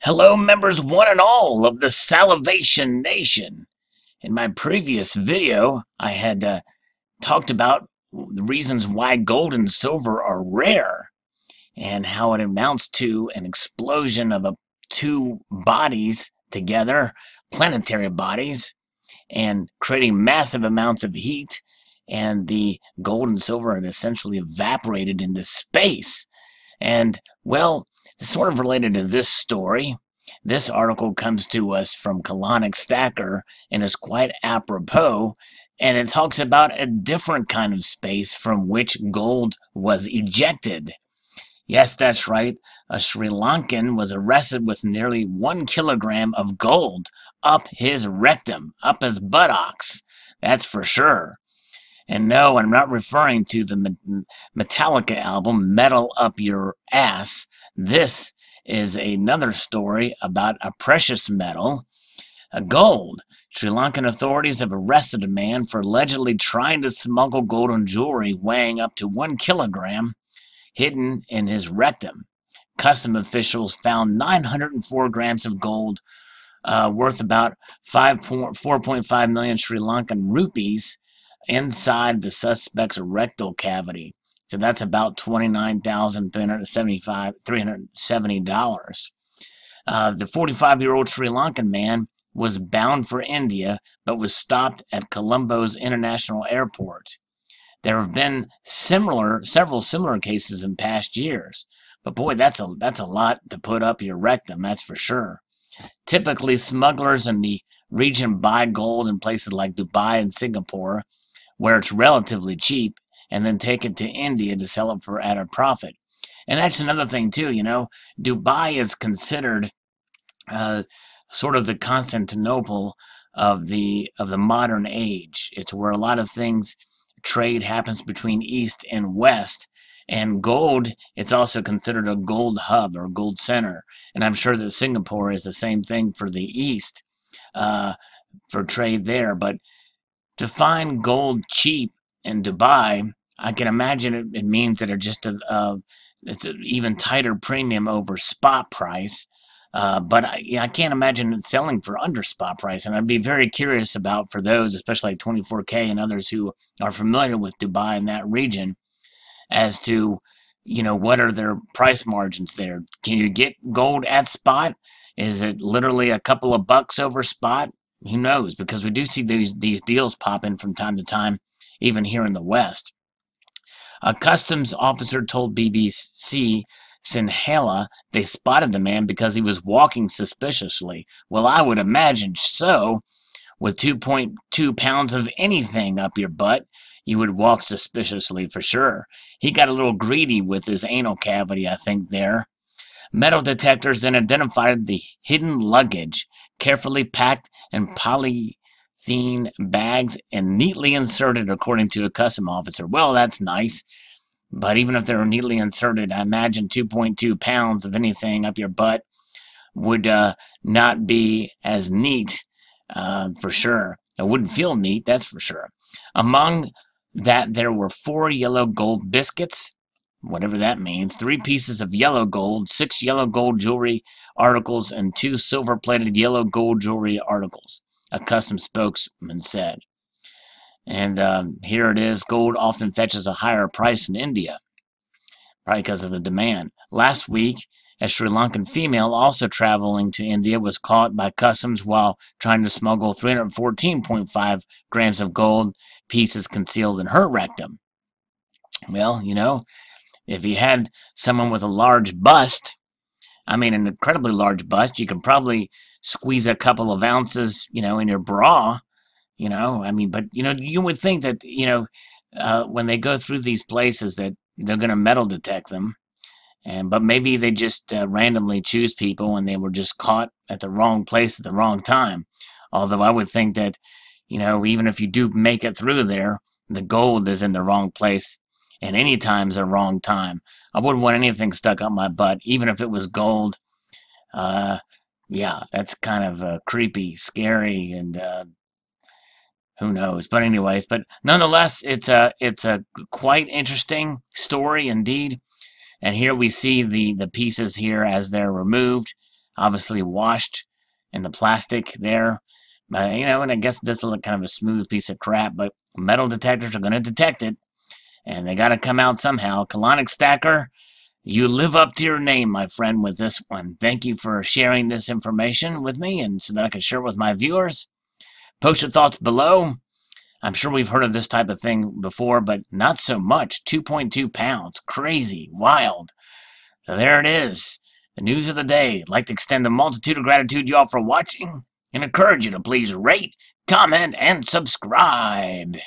Hello, members one and all of the Salivation Nation. In my previous video, I had talked about the reasons why gold and silver are rare and how it amounts to an explosion of two bodies together, planetary bodies, and creating massive amounts of heat, and the gold and silver had essentially evaporated into space. And, well, sort of related to this story, this article comes to us from Colonic Stacker and is quite apropos, and it talks about a different kind of space from which gold was ejected. Yes, that's right. A Sri Lankan was arrested with nearly 1 kilogram of gold up his rectum, up his buttocks. That's for sure. And no, I'm not referring to the Metallica album, Metal Up Your Ass. This is another story about a precious metal, gold. Sri Lankan authorities have arrested a man for allegedly trying to smuggle gold and jewelry weighing up to 1 kilogram hidden in his rectum. Custom officials found 904 grams of gold worth about 4.5 million Sri Lankan rupees inside the suspect's rectal cavity. So that's about $29,370. The 45-year-old Sri Lankan man was bound for India, but was stopped at Colombo's International Airport. There have been several similar cases in past years, but boy, that's a lot to put up your rectum, that's for sure. Typically, smugglers in the region buy gold in places like Dubai and Singapore, where it's relatively cheap, and then take it to India to sell it for at a profit. And that's another thing too, Dubai is considered sort of the Constantinople of the modern age. It's where a lot of things, trade happens between East and West. And gold, it's also considered a gold hub or gold center. And I'm sure that Singapore is the same thing for the East, for trade there. But to find gold cheap in Dubai, I can imagine it means that it's an even tighter premium over spot price. But I can't imagine it selling for under spot price. And I'd be very curious about, for those, especially like 24K and others who are familiar with Dubai and that region, as to, what are their price margins there? Can you get gold at spot? Is it literally a couple of bucks over spot? Who knows? Because we do see these deals pop in from time to time, even here in the West. A customs officer told BBC Sinhala they spotted the man because he was walking suspiciously. Well, I would imagine so. With 2.2 pounds of anything up your butt, you would walk suspiciously for sure. He got a little greedy with his anal cavity, I think, there. Metal detectors then identified the hidden luggage, carefully packed in polythene bags and neatly inserted, according to a custom officer. Well, that's nice. But even if they were neatly inserted, I imagine 2.2 pounds of anything up your butt would not be as neat, for sure. It wouldn't feel neat, that's for sure. Among that, there were 4 yellow gold biscuits, whatever that means, 3 pieces of yellow gold, 6 yellow gold jewelry articles, and 2 silver-plated yellow gold jewelry articles, a custom spokesman said. And here it is. Gold often fetches a higher price in India, probably because of the demand. Last week, a Sri Lankan female also traveling to India was caught by customs while trying to smuggle 314.5 grams of gold pieces concealed in her rectum. Well, if you had someone with a large bust, an incredibly large bust, you could probably squeeze a couple of ounces, in your bra. But you would think that, when they go through these places that they're going to metal detect them. But maybe they just randomly choose people and they were just caught at the wrong place at the wrong time. Although I would think that, even if you do make it through there, the gold is in the wrong place. And any time's a wrong time. I wouldn't want anything stuck up my butt, even if it was gold. Yeah, that's kind of creepy, scary, and who knows? But anyways, nonetheless, it's a quite interesting story indeed. And here we see the pieces here as they're removed. obviously washed in the plastic there. But, and I guess this looks kind of a smooth piece of crap, but metal detectors are going to detect it, and they got to come out somehow. Colonic Stacker, you live up to your name, my friend, with this one. Thank you for sharing this information with me, and so that I can share it with my viewers. Post your thoughts below. I'm sure we've heard of this type of thing before, but not so much. 2.2 pounds. Crazy. Wild. So there it is. The news of the day. I'd like to extend a multitude of gratitude to you all for watching, and encourage you to please rate, comment, and subscribe.